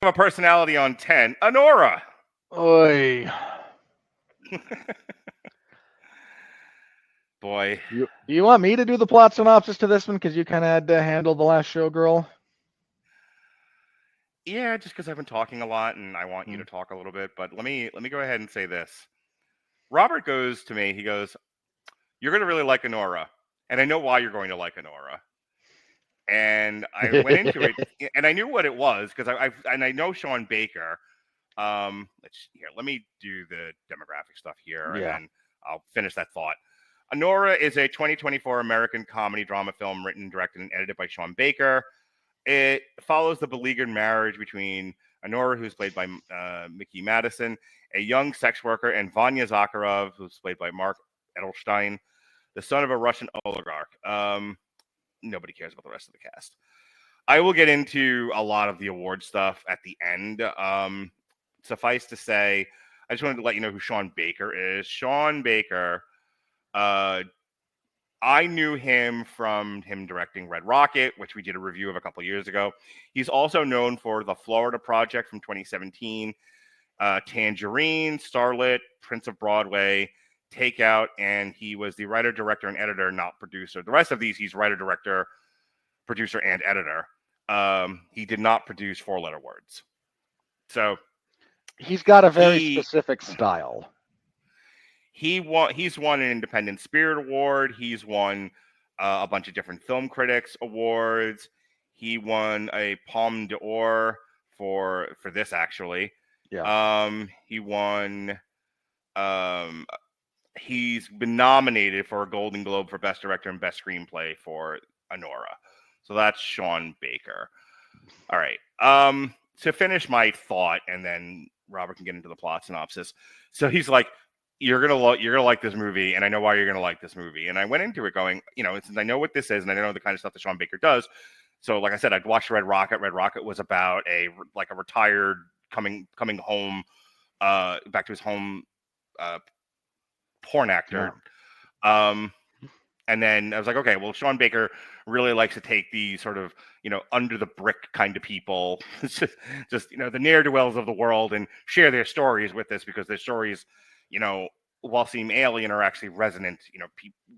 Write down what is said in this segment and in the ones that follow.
A personality on 10, Anora. Oy. Boy. Do you want me to do the plot synopsis to this one because you kind of had to handle the last showgirl? Yeah, just because I've been talking a lot and I want you to talk a little bit. But let me go ahead and say this. Robert goes to me. He goes, "You're going to really like Anora, and I know why you're going to like Anora." And I went into it, and I knew what it was because I know Sean Baker. Let me do the demographic stuff here, and Yeah. then I'll finish that thought. Anora is a 2024 American comedy drama film written, directed, and edited by Sean Baker. It follows the beleaguered marriage between Anora, who's played by Mickey Madison, a young sex worker, and Vanya Zakharov, who's played by Mark Edelstein, the son of a Russian oligarch. Nobody cares about the rest of the cast. I will get into a lot of the award stuff at the end. Suffice to say, I just wanted to let you know who Sean Baker is. Sean Baker, I knew him from him directing Red Rocket, which we did a review of a couple of years ago. He's also known for The Florida Project from 2017, Tangerine, Starlet, Prince of Broadway, Takeout, and he was the writer, director, and editor, not producer. The rest of these, he's writer, director, producer, and editor. He did not produce four-letter words. So he's got a very specific style. He's won an Independent Spirit Award. He's won a bunch of different film critics awards. He won a Palme d'Or for this actually. Yeah. He won. He's been nominated for a Golden Globe for Best Director and Best Screenplay for Anora. So that's Sean Baker. All right. To finish my thought, and then Robert can get into the plot synopsis. So he's like, you're gonna like this movie, and I know why you're gonna like this movie. And I went into it going, since I know what this is, and I know the kind of stuff that Sean Baker does. So, like I said, I'd watched Red Rocket. Red Rocket was about a retired coming home, back to his home, porn actor. Yeah. And then I was like, okay, well, Sean Baker really likes to take these sort of, under the brick kind of people, just the ne'er-do-wells of the world, and share their stories with us, because their stories, while seem alien, are actually resonant.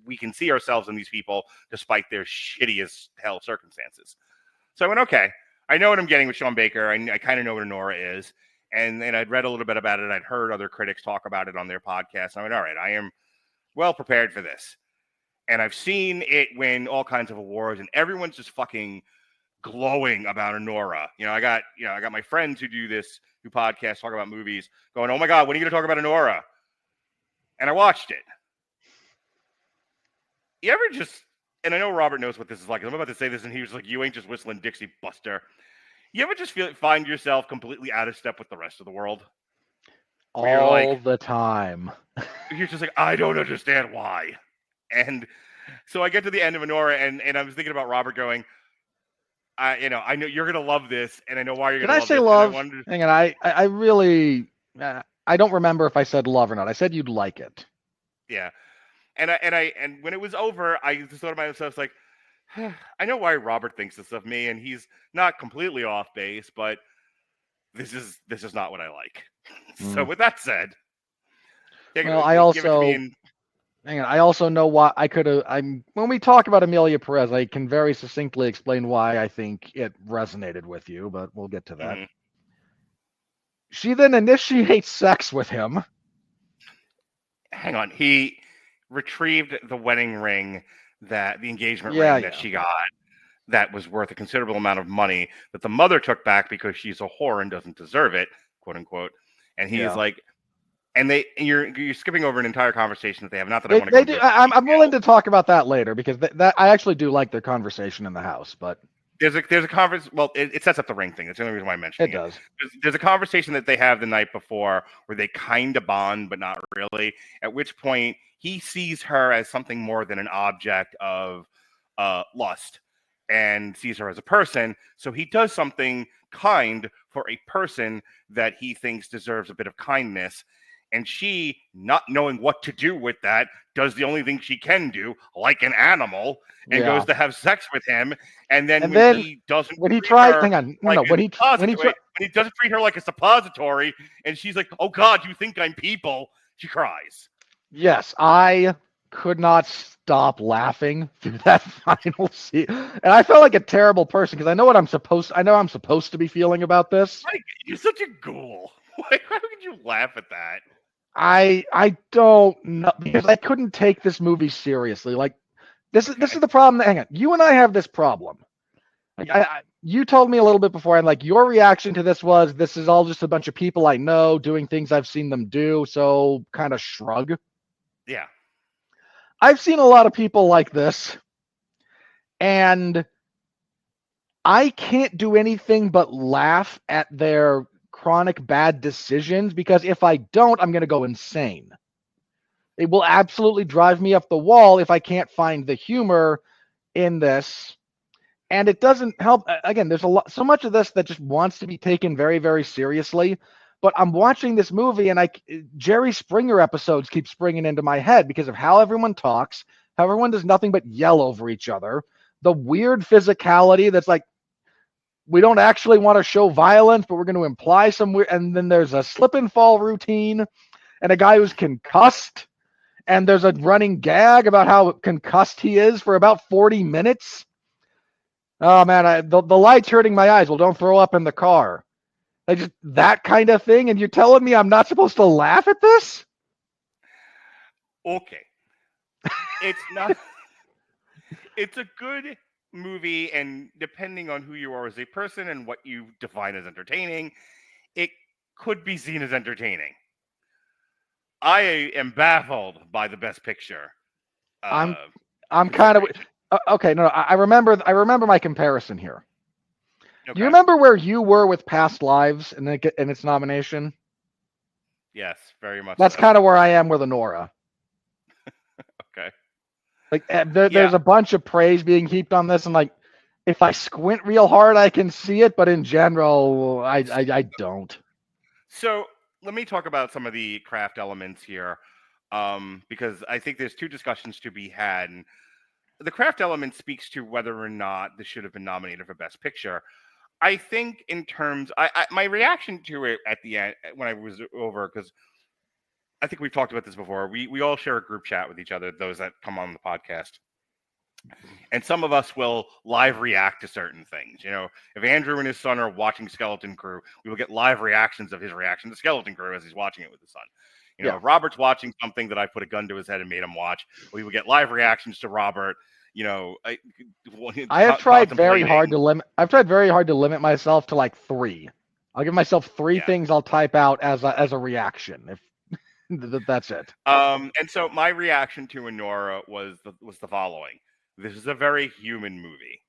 We can see ourselves in these people despite their shitty as hell circumstances. So I went, okay, I know what I'm getting with Sean Baker. I kind of know what Anora is. And I'd read a little bit about it. I'd heard other critics talk about it on their podcast. I went, all right, I am well prepared for this. And I've seen it win all kinds of awards, and everyone's just fucking glowing about Anora. I got my friends who do podcasts, talk about movies, going, "Oh my god, when are you going to talk about Anora?" And I watched it. You ever just, and I know Robert knows what this is like. I'm about to say this, and he was like, "You ain't just whistling Dixie Buster." You ever just find yourself completely out of step with the rest of the world? All the time. You're just like, I don't understand why. And so I get to the end of Anora, and I was thinking about Robert going, I know you're gonna love this, and I know why you're gonna love this. Did I say love? And Hang on, I really, I don't remember if I said love or not. I said you'd like it. Yeah, and when it was over, I just thought to myself, like, I know why Robert thinks this of me, and he's not completely off base, but this is not what I like. So with that said, well, I also. Hang on, I also know why I could have. When we talk about Amelia Perez, I can very succinctly explain why I think it resonated with you, but we'll get to that. Mm-hmm. She then initiates sex with him. Hang on, he retrieved the wedding ring, the engagement ring that she got, that was worth a considerable amount of money, that the mother took back because she's a whore and doesn't deserve it, quote unquote. And he's like, and you're skipping over an entire conversation that they have. Not that I want to go into. I'm willing to talk about that later, because that I actually do like their conversation in the house, but there's a conference. Well, it sets up the ring thing. That's the only reason why I mentioned it. It does. There's a conversation that they have the night before where they kind of bond, but not really. At which point he sees her as something more than an object of lust, and sees her as a person. So he does something kind for a person that he thinks deserves a bit of kindness. And she, not knowing what to do with that, does the only thing she can do, like an animal, and goes to have sex with him. And then when he doesn't when he treat tried, her hang on, like no, when he doesn't treat her like a suppository, and she's like, "Oh God, you think I'm people?" She cries. Yes, I could not stop laughing through that final scene, and I felt like a terrible person because I know I'm supposed to be feeling about this. You're such a ghoul. Like, how could you laugh at that? I don't know, because I couldn't take this movie seriously. Like, this is the problem. Hang on, you and I have this problem. You told me a little bit before, and like your reaction to this was, this is all just a bunch of people I know doing things I've seen them do, so kind of shrug. Yeah. I've seen a lot of people like this, and I can't do anything but laugh at their chronic bad decisions, because if I don't, I'm going to go insane. It will absolutely drive me up the wall if I can't find the humor in this. And it doesn't help. Again, there's so much of this that just wants to be taken very, very seriously. But I'm watching this movie, and Jerry Springer episodes keep springing into my head because of how everyone talks, how everyone does nothing but yell over each other, the weird physicality that's like, we don't actually want to show violence, but we're going to imply some weird. And then there's a slip and fall routine, and a guy who's concussed, and there's a running gag about how concussed he is for about 40 minutes. Oh man, the light's hurting my eyes. Well, don't throw up in the car. Like, just that kind of thing, and you're telling me I'm not supposed to laugh at this? Okay. It's not. It's a good movie, and depending on who you are as a person and what you define as entertaining, it could be seen as entertaining. I am baffled by the Best Picture. I'm kind of okay. No, I remember my comparison here. Okay. Do you remember where you were with Past Lives and its nomination? Yes, very much. That's kind of where I am with Anora. Okay. Like, there's a bunch of praise being heaped on this, and like, if I squint real hard, I can see it, but in general, I don't. So let me talk about some of the craft elements here, because I think there's two discussions to be had. And the craft element speaks to whether or not this should have been nominated for Best Picture. I think in terms, my reaction to it at the end when I was over, because I think we've talked about this before. We all share a group chat with each other, those that come on the podcast. And some of us will live react to certain things. You know, if Andrew and his son are watching Skeleton Crew, we will get live reactions of his reaction to Skeleton Crew as he's watching it with his son. You know, if Robert's watching something that I put a gun to his head and made him watch, we will get live reactions to Robert. You know, I have tried very hard to limit. I've tried very hard to limit myself to like 3. I'll give myself 3 things I'll type out as a reaction. If that's it. And so my reaction to Anora was the following. This is a very human movie.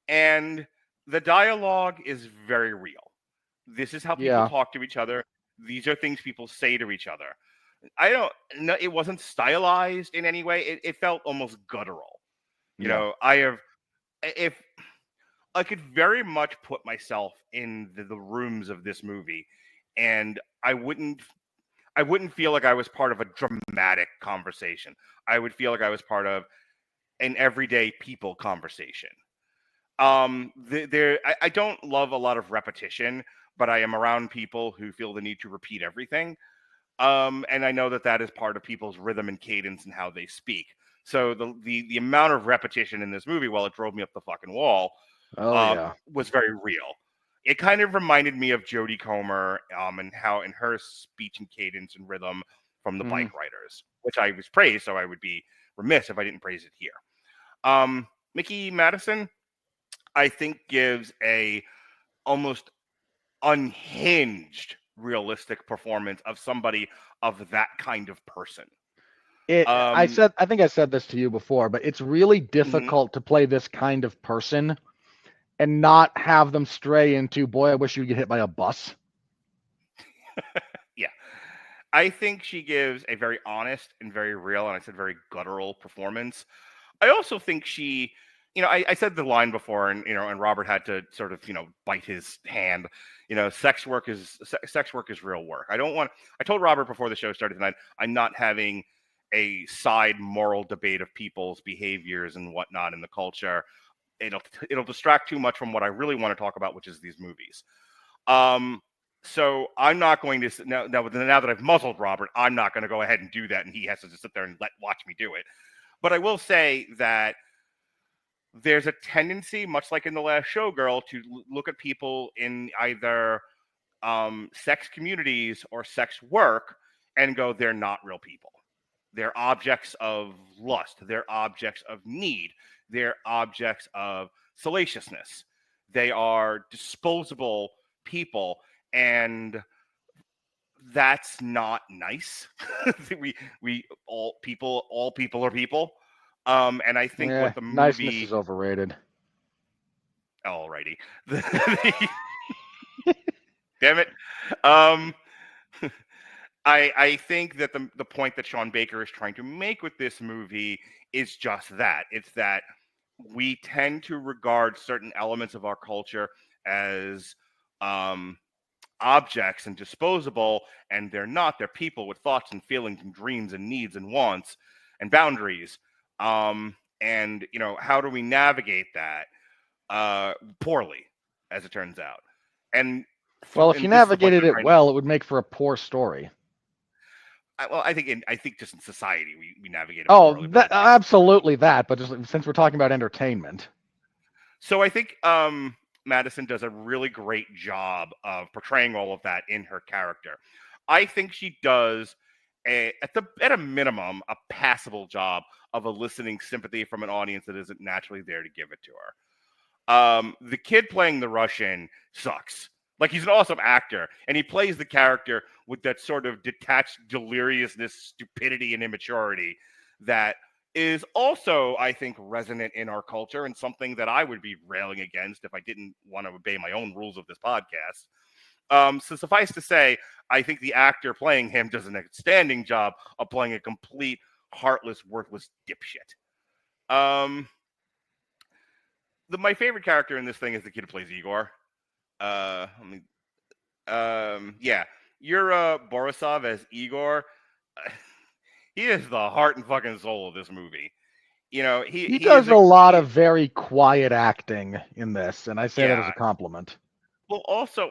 And the dialogue is very real. This is how people talk to each other. These are things people say to each other. I don't know. It wasn't stylized in any way. It felt almost guttural. You know, if I could very much put myself in the rooms of this movie, and I wouldn't feel like I was part of a dramatic conversation. I would feel like I was part of an everyday people conversation. I don't love a lot of repetition, but I am around people who feel the need to repeat everything. And I know that is part of people's rhythm and cadence and how they speak. So the amount of repetition in this movie, while it drove me up the fucking wall, was very real. It kind of reminded me of Jodie Comer, and how in her speech and cadence and rhythm from the Bike Riders, which I was praised, so I would be remiss if I didn't praise it here. Mickey Madison, I think, gives a almost unhinged, realistic performance of somebody of that kind of person. I think I said this to you before, but it's really difficult to play this kind of person and not have them stray into, boy, I wish you'd get hit by a bus. Yeah. I think she gives a very honest and very real, and I said very guttural performance. I also think she, I said the line before, and Robert had to sort of, bite his hand. Sex work is real work. I told Robert before the show started tonight, I'm not having a side moral debate of people's behaviors and whatnot in the culture. It'll distract too much from what I really want to talk about, which is these movies. So I'm not going to now that I've muzzled Robert, I'm not going to go ahead and do that, and he has to just sit there and watch me do it. But I will say that there's a tendency, much like in The Last Showgirl, to look at people in either sex communities or sex work and go, they're not real people. They're objects of lust. They're objects of need. They're objects of salaciousness. They are disposable people, and that's not nice. we all people are people. And I think what the movie niceness is overrated. Alrighty. Damn it. I think that the point that Sean Baker is trying to make with this movie is just that. It's that we tend to regard certain elements of our culture as objects and disposable, and they're not. They're people with thoughts and feelings and dreams and needs and wants and boundaries. And how do we navigate that? Poorly, as it turns out. And if you navigated it well, it would make for a poor story. I think just in society we navigate it poorly. Absolutely that. But just since we're talking about entertainment, so I think Madison does a really great job of portraying all of that in her character. I think she does at a minimum a passable job of eliciting sympathy from an audience that isn't naturally there to give it to her. The kid playing the Russian sucks. Like, he's an awesome actor, and he plays the character with that sort of detached deliriousness, stupidity, and immaturity that is also, I think, resonant in our culture, and something that I would be railing against if I didn't want to obey my own rules of this podcast. So suffice to say, I think the actor playing him does an outstanding job of playing a complete, heartless, worthless dipshit. My favorite character in this thing is the kid who plays Igor. Yura Borisov as Igor. He is the heart and fucking soul of this movie. He does a lot of very quiet acting in this, and I say that as a compliment. Well, also,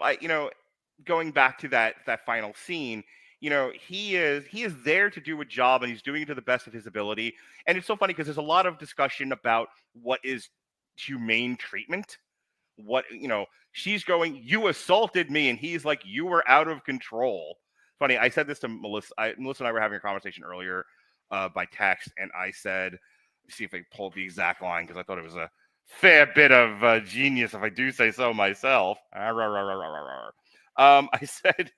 going back to that final scene, he is there to do a job, and he's doing it to the best of his ability. And it's so funny because there's a lot of discussion about what is humane treatment. What, she's going, you assaulted me, and he's like, you were out of control. Funny, I said this to Melissa. Melissa and I were having a conversation earlier by text, and I said, see if I pulled the exact line, because I thought it was a fair bit of genius, if I do say so myself. I said,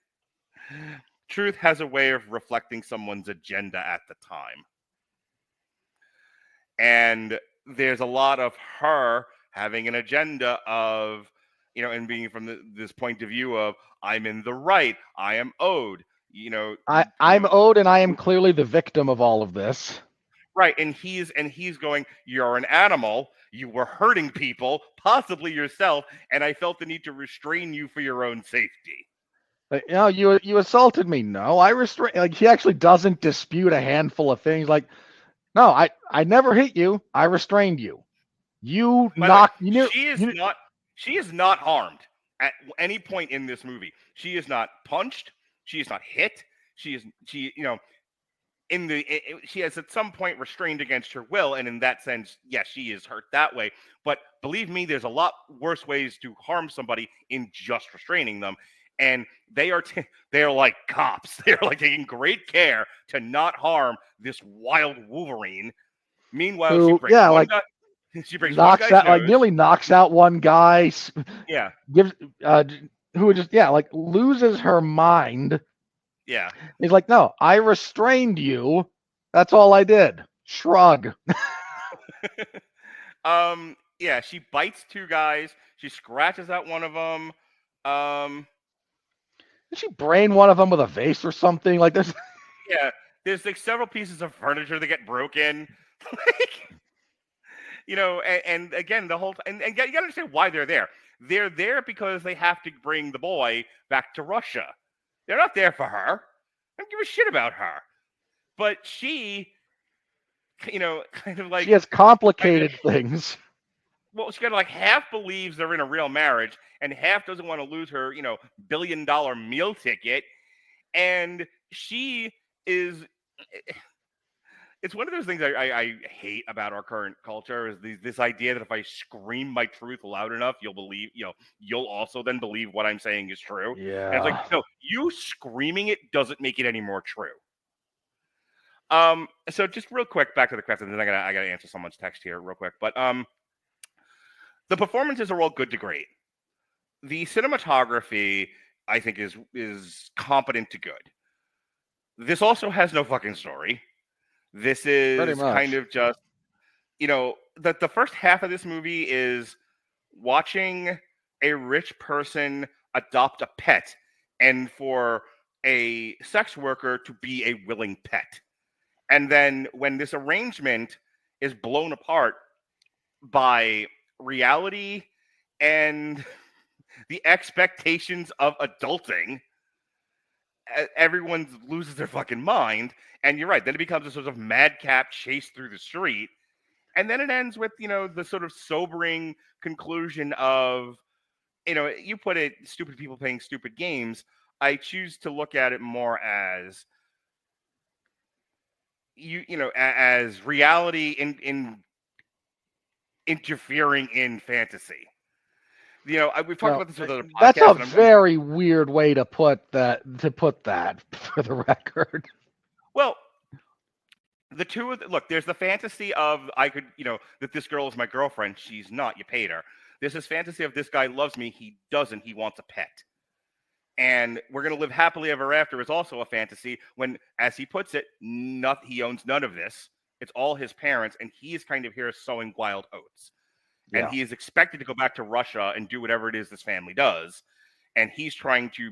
truth has a way of reflecting someone's agenda at the time. And there's a lot of her having an agenda of, and being from this point of view of, I'm in the right, I am owed, I'm owed, and I am clearly the victim of all of this. Right, and he's going, you're an animal, you were hurting people, possibly yourself, and I felt the need to restrain you for your own safety. You assaulted me. No, I restrain. Like, he actually doesn't dispute a handful of things. Like, no, I never hit you. I restrained you. You knocked. She is not harmed at any point in this movie. She is not punched. She is not hit. She has at some point restrained against her will, and in that sense, yes, she is hurt that way. But believe me, there's a lot worse ways to harm somebody in just restraining them. And they are like cops. They're like taking great care to not harm this wild Wolverine. Meanwhile, she breaks one guy's nose. Like, nearly knocks out one guy. Yeah. Gives who just loses her mind. Yeah. He's like, no, I restrained you. That's all I did. Shrug. Yeah, she bites two guys. She scratches out one of them. Did she brain one of them with a vase or something? Like, there's there's like several pieces of furniture that get broken. And again, the whole and you got to understand why they're there. They're there because they have to bring the boy back to Russia. They're not there for her. I don't give a shit about her. But she, kind of like she has complicated things. Well, she kind of like half believes they're in a real marriage, and half doesn't want to lose her, $1 billion meal ticket. And she is it's one of those things I hate about our current culture is this idea that if I scream my truth loud enough, you'll believe, you'll also then believe what I'm saying is true. Yeah. And it's like, no, you screaming it doesn't make it any more true. So just real quick, back to the question, and then I gotta answer someone's text here real quick. But the performances are all good to great. The cinematography, I think, is competent to good. This also has no fucking story. This is kind of just, the first half of this movie is watching a rich person adopt a pet and for a sex worker to be a willing pet. And then when this arrangement is blown apart by reality and the expectations of adulting, everyone loses their fucking mind. And you're right, then it becomes a sort of madcap chase through the street. And then it ends with, the sort of sobering conclusion of, you put it, stupid people playing stupid games. I choose to look at it more as, as reality in interfering in fantasy. We've talked about this with other podcasts. That's a very weird way to put that. For the record. Well, the two of look, there's the fantasy of I could, that this girl is my girlfriend. She's not. You paid her. There's this fantasy of this guy loves me. He doesn't. He wants a pet. And we're gonna live happily ever after is also a fantasy. When, as he puts it, he owns none of this. It's all his parents, and he is kind of here sowing wild oats. And he is expected to go back to Russia and do whatever it is this family does. And he's trying to,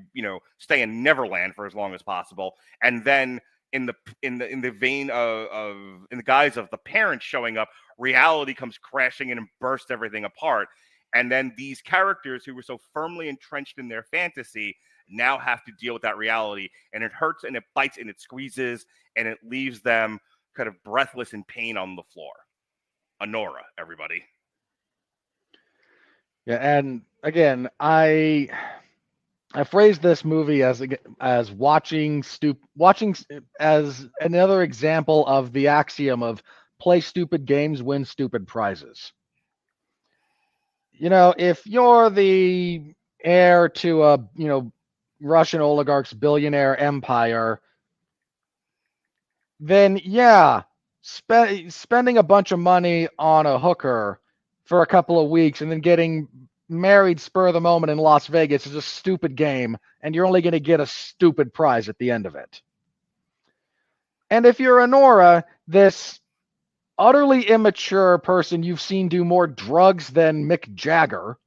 stay in Neverland for as long as possible. And then in the vein of in the guise of the parents showing up, reality comes crashing in and bursts everything apart. And then these characters who were so firmly entrenched in their fantasy now have to deal with that reality. And it hurts and it bites and it squeezes and it leaves them kind of breathless in pain on the floor. Anora, everybody. Yeah, and again, I phrased this movie as watching as another example of the axiom of play stupid games, win stupid prizes. If you're the heir to a Russian oligarch's billionaire empire, then spending a bunch of money on a hooker for a couple of weeks and then getting married spur of the moment in Las Vegas is a stupid game, and you're only going to get a stupid prize at the end of it. And if you're Anora, this utterly immature person you've seen do more drugs than Mick Jagger,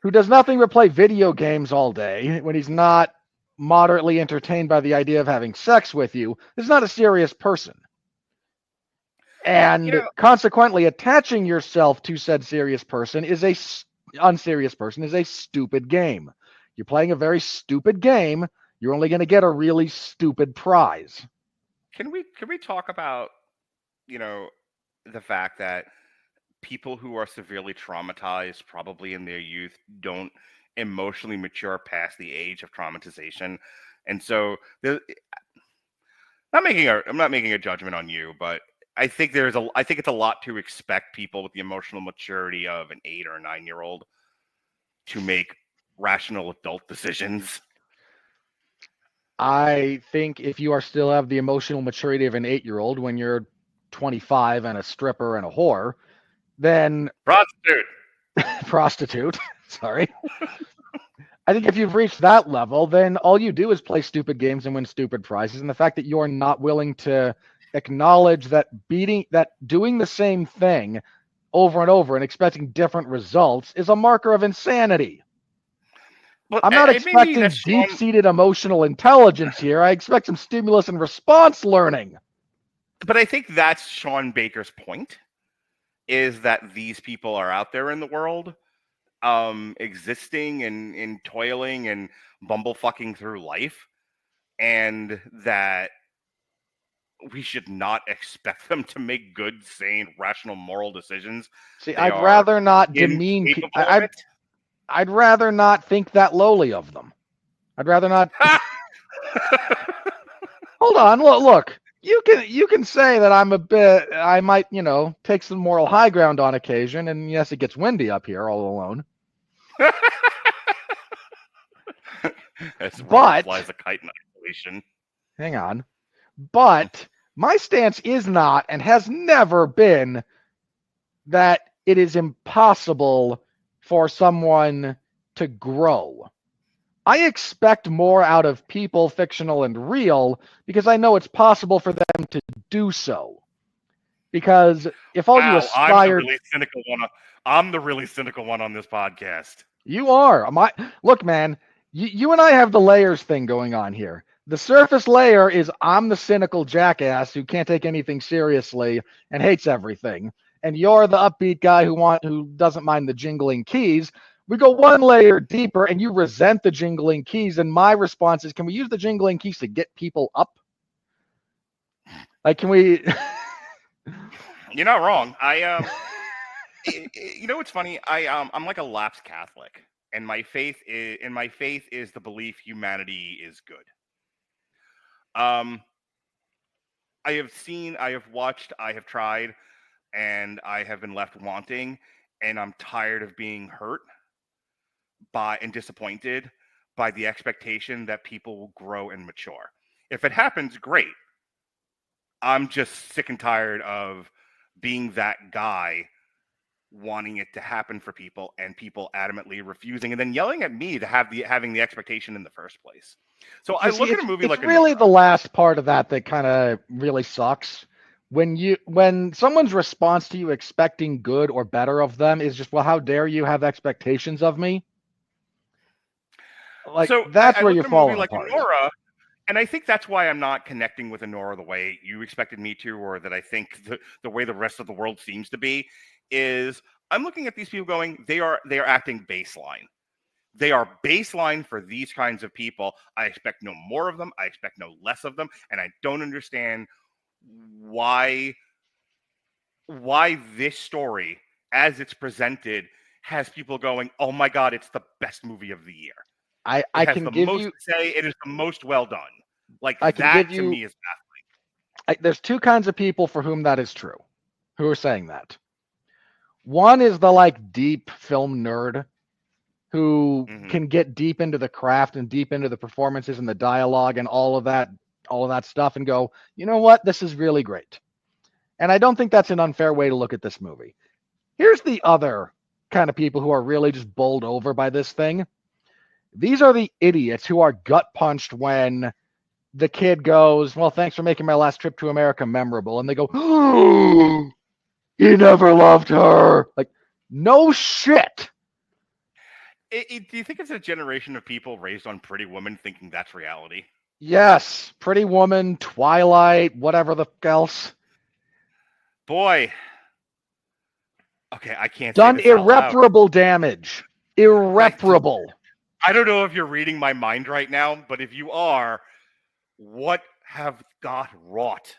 who does nothing but play video games all day when he's not moderately entertained by the idea of having sex with you, is not a serious person. And consequently, attaching yourself to said serious person unserious person is a stupid game. You're playing a very stupid game. You're only going to get a really stupid prize. Can we talk about, the fact that people who are severely traumatized, probably in their youth, don't emotionally mature past the age of traumatization, and so I'm not making a judgment on you, but I think it's a lot to expect people with the emotional maturity of an 8 or 9-year-old to make rational adult decisions. I think if you still have the emotional maturity of an 8-year-old when you're 25 and a stripper and a whore, then prostitute. Sorry. I think if you've reached that level, then all you do is play stupid games and win stupid prizes. And the fact that you're not willing to acknowledge that doing the same thing over and over and expecting different results is a marker of insanity. Well, I'm not expecting deep-seated emotional intelligence here. I expect some stimulus and response learning. But I think that's Sean Baker's point, is that these people are out there in the world, existing and toiling and bumblefucking through life, and that we should not expect them to make good, sane, rational, moral decisions. See, I'd rather not demean people. I'd rather not think that lowly of them. I'd rather not. Hold on, look. You can say that I might, take some moral high ground on occasion, and yes, it gets windy up here all alone. But flies a kite in isolation. Hang on. But my stance is not and has never been that it is impossible for someone to grow. I expect more out of people, fictional and real, because I know it's possible for them to do so. Because if all you aspire, I'm the really cynical one on this podcast. You are. Look, man, you and I have the layers thing going on here. The surface layer is I'm the cynical jackass who can't take anything seriously and hates everything. And you're the upbeat guy who doesn't mind the jingling keys. We go one layer deeper and you resent the jingling keys. And my response is, can we use the jingling keys to get people up? Like, can we? You're not wrong. You know what's funny? I'm like a lapsed Catholic, and my faith is the belief humanity is good. I have watched, I have tried, and I have been left wanting, and I'm tired of being hurt by and disappointed by the expectation that people will grow and mature. If it happens, great. I'm just sick and tired of being that guy wanting it to happen for people and people adamantly refusing and then yelling at me to having the expectation in the first place. So I look at a movie like it's really the last part of that kind of really sucks. When someone's response to you expecting good or better of them is just, well, how dare you have expectations of me? Like, so that's where you're falling apart. Anora, and I think that's why I'm not connecting with Anora the way you expected me to, or that I think the way the rest of the world seems to be, is I'm looking at these people going, they are acting baseline. They are baseline for these kinds of people. I expect no more of them. I expect no less of them. And I don't understand why this story, as it's presented, has people going, oh my God, it's the best movie of the year. I can give you say it is the most well done. Like, that to me is baffling. There's two kinds of people for whom that is true, who are saying that. One is the deep film nerd who can get deep into the craft and deep into the performances and the dialogue and all of that stuff and go, you know what, this is really great. And I don't think that's an unfair way to look at this movie. Here's the other kind of people who are really just bowled over by this thing. These are the idiots who are gut punched when the kid goes, well, thanks for making my last trip to America memorable. And they go, oh, he never loved her. Like, no shit. Do you think it's a generation of people raised on Pretty Woman thinking that's reality? Yes. Pretty Woman, Twilight, whatever the else. Boy. Okay, I can't done say this irreparable damage. Irreparable. I don't know if you're reading my mind right now, but if you are, what have God wrought?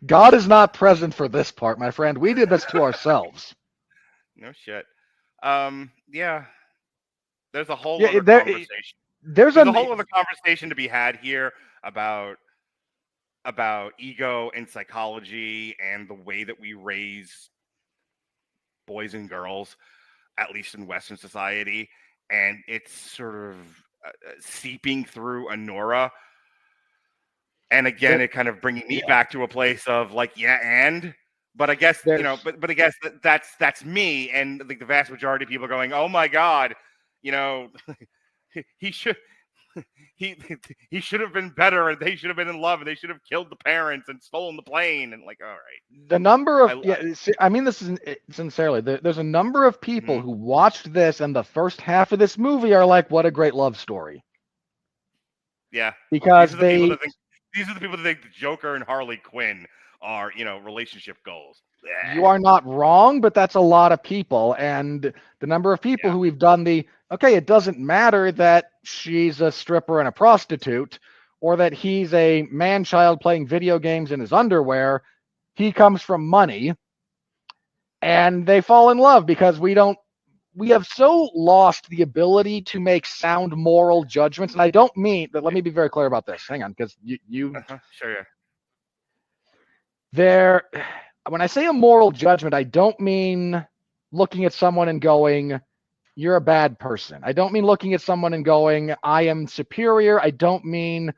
God is not present for this part, my friend. We did this to ourselves. No shit. Yeah. There's a whole other conversation. There's a whole other conversation to be had here about ego and psychology and the way that we raise boys and girls, at least in Western society, and it's sort of seeping through Anora. And again, it kind of bringing me back to a place of but I guess, but I guess that's me. And like the vast majority of people going, oh my God, he should have been better, and they should have been in love, and they should have killed the parents and stolen the plane. And like, all right. The number of, I mean, this is sincerely, there's a number of people who watched this and the first half of this movie are like, what a great love story. Yeah. Because These are the people that think the Joker and Harley Quinn are, relationship goals. You are not wrong, but that's a lot of people. And the number of people who we've done okay, it doesn't matter that she's a stripper and a prostitute, or that he's a man-child playing video games in his underwear. He comes from money, and they fall in love because we have so lost the ability to make sound moral judgments. And I don't mean that. Let me be very clear about this. Hang on, because Sure, yeah. When I say a moral judgment, I don't mean looking at someone and going, you're a bad person. I don't mean looking at someone and going, I am superior. I don't mean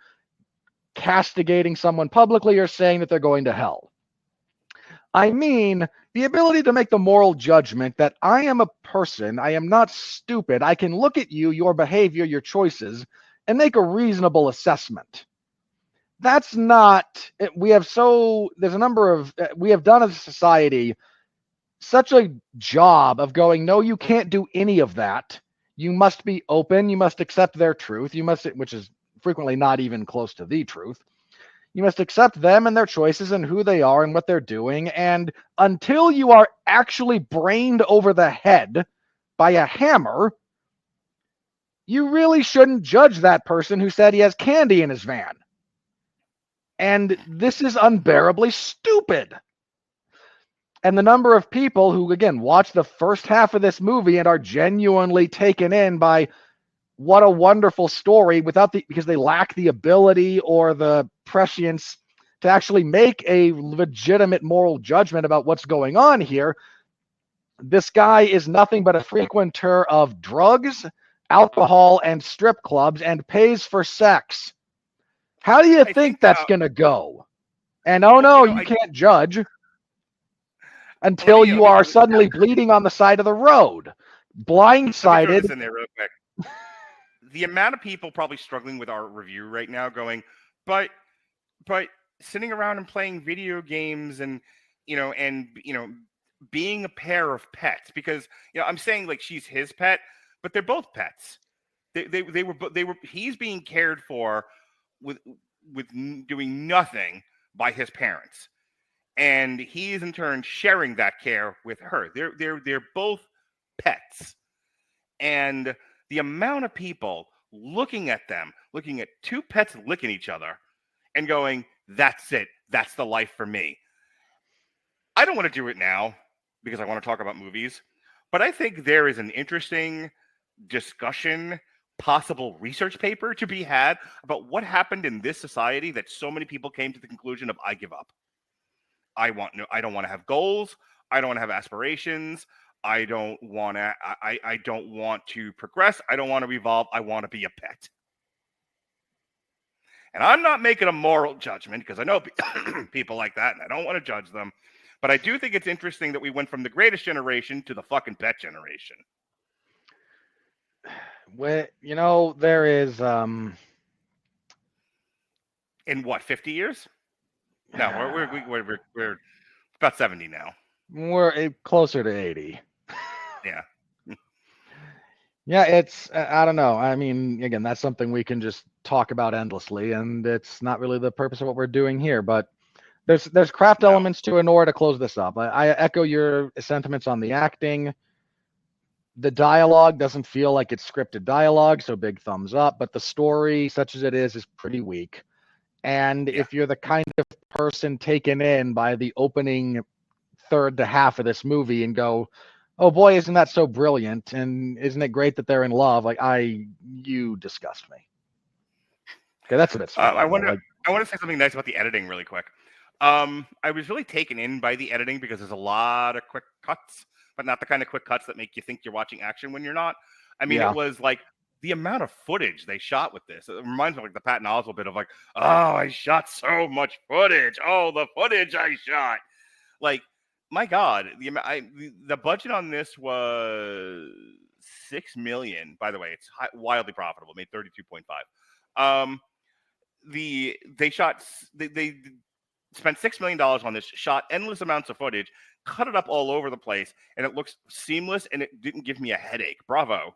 castigating someone publicly or saying that they're going to hell. I mean the ability to make the moral judgment that I am a person. I am not stupid. I can look at you, your behavior, your choices, and make a reasonable assessment. That's not, we have done as a society such a job of going, no, you can't do any of that. You must be open. You must accept their truth. Which is frequently not even close to the truth. You must accept them and their choices and who they are and what they're doing. And until you are actually brained over the head by a hammer, you really shouldn't judge that person who said he has candy in his van. And this is unbearably stupid. And the number of people who, again, watch the first half of this movie and are genuinely taken in by what a wonderful story because they lack the ability or the prescience to actually make a legitimate moral judgment about what's going on here. This guy is nothing but a frequenter of drugs, alcohol, and strip clubs and pays for sex. How do you think that's going to go? And you can't judge until you are suddenly bleeding on the side of the road, blindsided. Let me throw this in there real quick. The amount of people probably struggling with our review right now going, but sitting around and playing video games and being a pair of pets, because I'm saying like she's his pet, but they're both pets. They were he's being cared for with doing nothing by his parents, and he is in turn sharing that care with her. They're both pets, and the amount of people looking at two pets licking each other and going, that's it, that's the life for me. I don't want to do it now because I want to talk about movies, but I think there is an interesting discussion, possible research paper to be had about what happened in this society that so many people came to the conclusion of, I give up. I don't want to have goals. I don't want to have aspirations. I don't want to progress. I don't want to evolve. I want to be a pet. And I'm not making a moral judgment because I know people like that and I don't want to judge them. But I do think it's interesting that we went from the greatest generation to the fucking pet generation. Well, there is in what, 50 years? No, we're about 70 now. We're closer to 80. Yeah. Yeah, it's, I don't know. I mean, again, that's something we can just talk about endlessly, and it's not really the purpose of what we're doing here, but there's craft elements to Anora to close this up. I echo your sentiments on the acting. The dialogue doesn't feel like it's scripted dialogue, so big thumbs up, but the story, such as it is pretty weak. And if you're the kind of person taken in by the opening third to half of this movie and go, oh boy, isn't that so brilliant? And isn't it great that they're in love? Like, you disgust me. Okay, that's what it's. I want to say something nice about the editing really quick. I was really taken in by the editing because there's a lot of quick cuts, but not the kind of quick cuts that make you think you're watching action when you're not. I mean, It was like the amount of footage they shot with this. It reminds me of like the Patton Oswalt bit of like, oh, I shot so much footage. Oh, the footage I shot. Like, my God, the budget on this was $6 million. By the way, it's wildly profitable. Made 32.5. They spent $6 million on this, shot endless amounts of footage, cut it up all over the place, and it looks seamless, and it didn't give me a headache. Bravo.